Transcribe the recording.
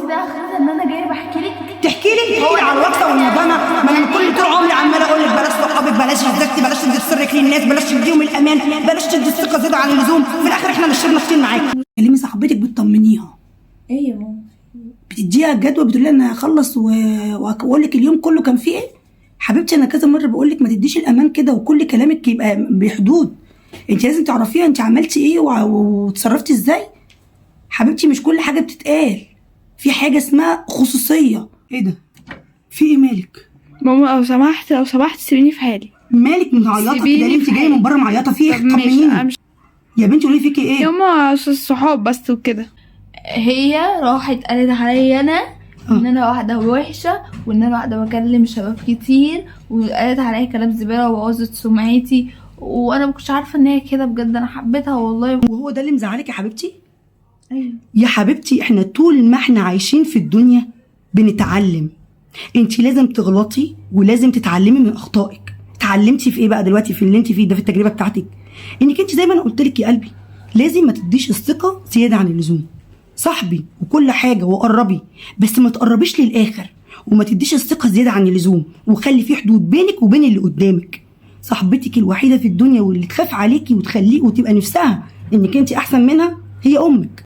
دي بقى اخرتها ان انا جايه بحكي لك؟ تحكي لي على الوقفه والندامه؟ ما انا كل طول عمري عماله اقول لك بلاش صحابك، بلاش هزكتي، بلاش تدي سرك للناس، بلاش تديهم الامان، بلاش تدي الثقه زياده عن اللزوم، في الاخر احنا اللي شربنا كتير معاكي. كلمي صاحبتك بتطمنيها. ايه يا ماما؟ بتديها الجدول، بتقول لها انا هخلص واقول لك اليوم كله كان فيه ايه. حبيبتي انا كذا مره بقول لك ما تديش الامان كده، وكل كلامك يبقى بحدود. انت لازم تعرفيها انت عملتي ايه وتصرفتي ازاي. حبيبتي مش كل حاجه بتتقال، في حاجه اسمها خصوصيه. ايه ده؟ في ايه مالك؟ ماما لو سمحت سيبيني في حالي. مالك معيطه كده ليه؟ انت جايه من بره معيطه في ايه؟ طمنيني يا بنتي. قولي فيكي ايه؟ يا ماما الصحاب بس وكده. هي راحت قالت عليا انا ان انا واحده وحشه، وان انا واحده بكلم شباب كتير، وقالت عليا كلام زباله وبوظت سمعتي، وانا مكنتش عارفه ان هي كده بجد. انا حبيتها والله. وهو ده اللي مزعلك يا حبيبتي؟ ايوه يا حبيبتي احنا طول ما احنا عايشين في الدنيا بنتعلم. انت لازم تغلطي ولازم تتعلمي من اخطائك. اتعلمتي في ايه بقى دلوقتي في اللي انت فيه ده، في التجربه بتاعتك؟ انك انت زي ما انا قلت لك يا قلبي لازم ما تديش الثقه زياده عن اللزوم. صاحبي وكل حاجه وقربي، بس ما تقربيش للاخر، وما تديش الثقه زياده عن اللزوم، وخلي في حدود بينك وبين اللي قدامك. صاحبتك الوحيده في الدنيا واللي تخاف عليكي وتخليك وتبقى نفسها انك انت احسن منها هي امك.